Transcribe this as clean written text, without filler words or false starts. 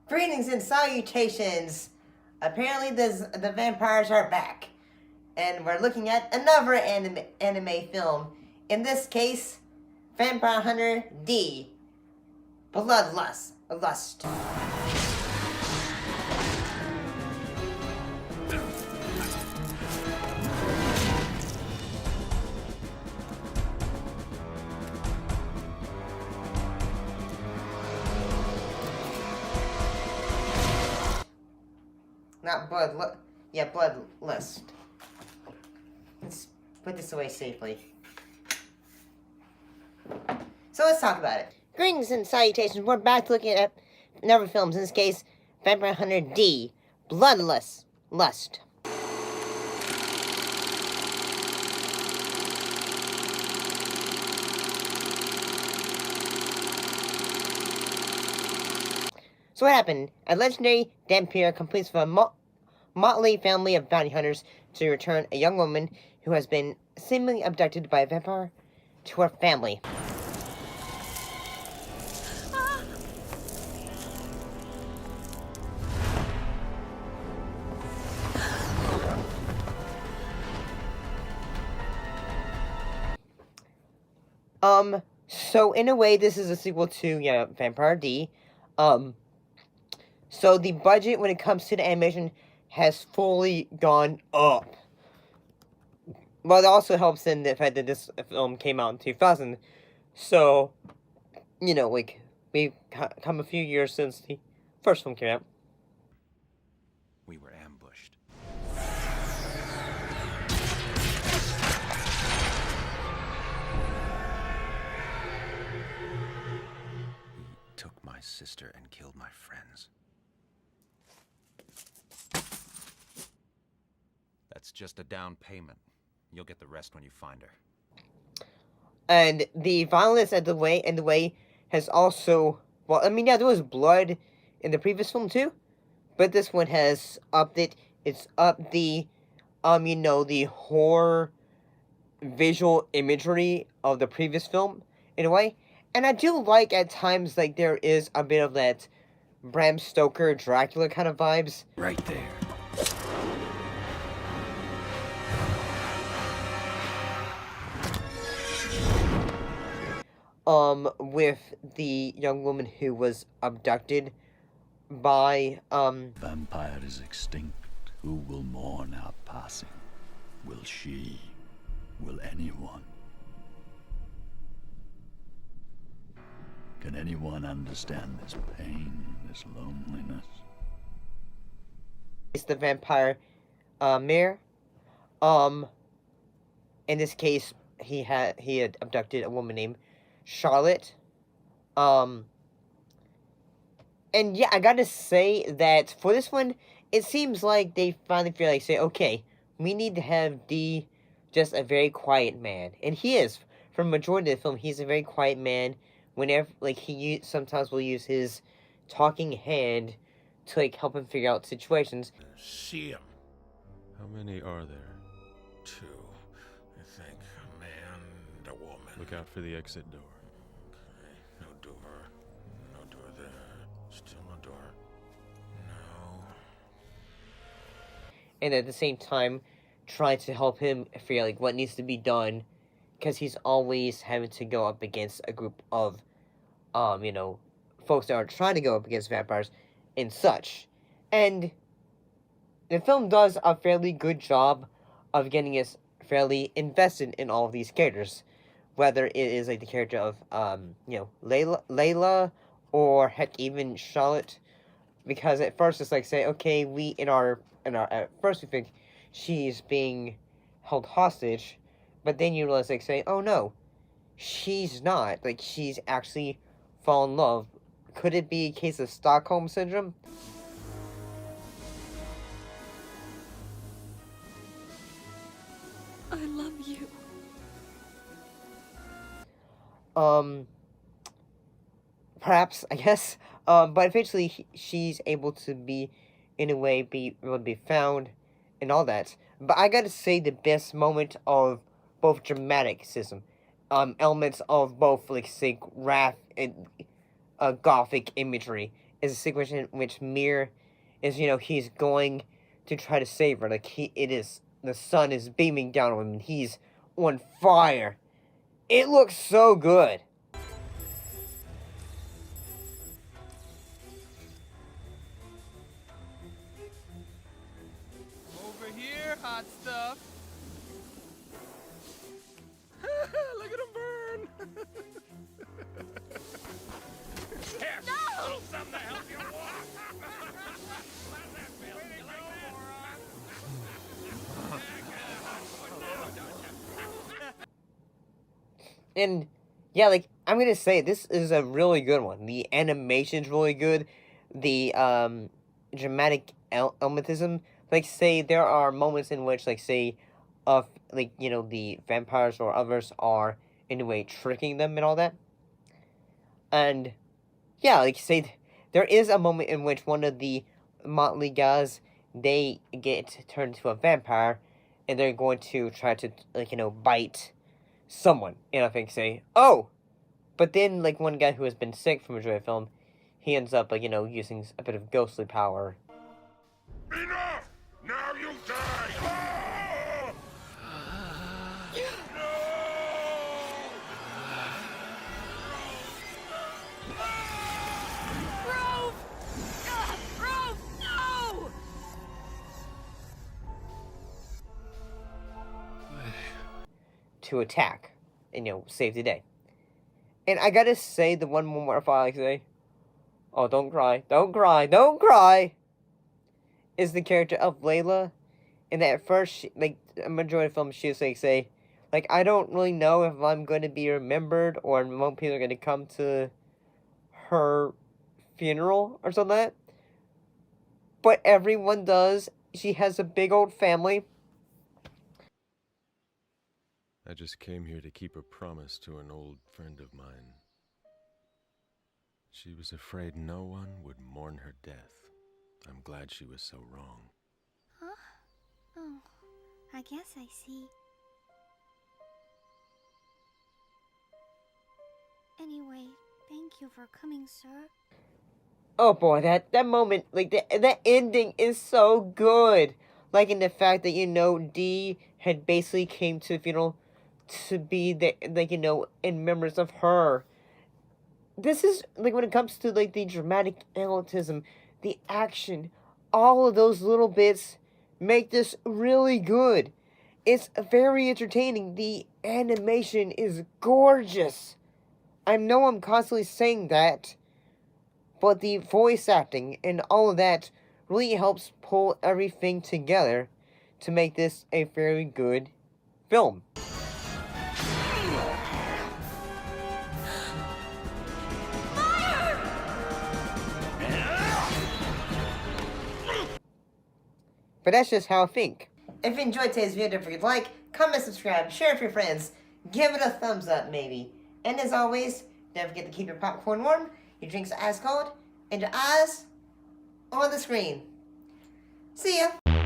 Greetings and salutations! Apparently the vampires are back. And we're looking at another anime film. In this case, Vampire Hunter D. Bloodlust. Lust. Not Bloodlust. Let's put this away safely. So let's talk about it. Greetings and salutations. We're back looking at another films. In this case, Vampire Hunter D. Bloodlust. Lust. So what happened? A legendary vampire completes with a motley family of bounty hunters to return a young woman who has been seemingly abducted by a vampire to her family. So in a way, this is a sequel to, Vampire D. So the budget when it comes to the animation has fully gone up. But it also helps in the fact that this film came out in 2000. So, we've come a few years since the first film came out. We were ambushed. He took my sister and killed my friends. That's just a down payment. You'll get the rest when you find her. And the violence and the way has also, there was blood in the previous film too, but this one has upped it. It's upped the, the horror visual imagery of the previous film in a way. And I do like at times there is a bit of that Bram Stoker Dracula kind of vibes. Right there. With the young woman who was abducted by, Vampire is extinct. Who will mourn our passing? Will she? Will anyone? Can anyone understand this pain, this loneliness? It's the vampire, mayor. In this case, he had abducted a woman named Charlotte. And yeah, I gotta say that for this one, it seems like they finally feel like okay, we need to have D just a very quiet man. And he is. For the majority of the film, he's a very quiet man. Whenever, he sometimes will use his talking hand to, help him figure out situations. See him. How many are there? 2, I think. A man and a woman. Look out for the exit door. Okay. No door. No door there. Still no door. No. And at the same time, try to help him figure out, what needs to be done. Because he's always having to go up against a group of, folks that are trying to go up against vampires and such. And the film does a fairly good job of getting us fairly invested in all of these characters. Whether it is, the character of, Layla, or heck, even Charlotte. Because at first it's okay, at first we think she's being held hostage. But then you realize, oh no, she's not. She's actually fallen in love. Could it be a case of Stockholm Syndrome? I love you. Perhaps, I guess. But eventually she's able to be, in a way, be found and all that. But I gotta say the best moment of both dramaticism, elements of both, like, say, wrath and gothic imagery, is a sequence in which Mir is, he's going to try to save her. Like, the sun is beaming down on him, and he's on fire. It looks so good. Over here, hot stuff. Look at him burn! Here, No! little something to help you walk. How's that feel? You like that? And yeah, like, I'm gonna say this is a really good one. The animation's really good. The dramatic elementism. Like, say there are moments in which, like, say, like, the vampires or others are in a way tricking them and all that. And yeah, like, say there is a moment in which one of the motley guys, they get turned into a vampire, and they're going to try to, like, bite someone. And I think, say, oh! But then, like, one guy who has been sick from a Joy film, he ends up, like, using a bit of ghostly power. Enough! Now you die! Oh! No! Rove! Rove, no! To attack and, save the day. And I gotta say, the one moment if I like say, oh, don't cry, don't cry, don't cry, is the character of Layla. And at first, like, a majority of the film, she was like, say, like, I don't really know if I'm going to be remembered or more people are going to come to her funeral or something like that. But everyone does. She has a big old family. I just came here to keep a promise to an old friend of mine. She was afraid no one would mourn her death. I'm glad she was so wrong. Huh? Oh, I guess I see. Anyway, thank you for coming, sir. Oh boy, that moment, like, that ending is so good. Like, in the fact that, Dee had basically came to the funeral to be the, like, in remembrance of her. This is, like, when it comes to, like, the dramatic erotism, the action, all of those little bits make this really good. It's very entertaining. The animation is gorgeous. I know I'm constantly saying that, but the voice acting and all of that really helps pull everything together to make this a very good film. But that's just how I think. If you enjoyed today's video, don't forget to like, comment, subscribe, share with your friends, give it a thumbs up maybe. And as always, don't forget to keep your popcorn warm, your drinks ice cold, and your eyes on the screen. See ya!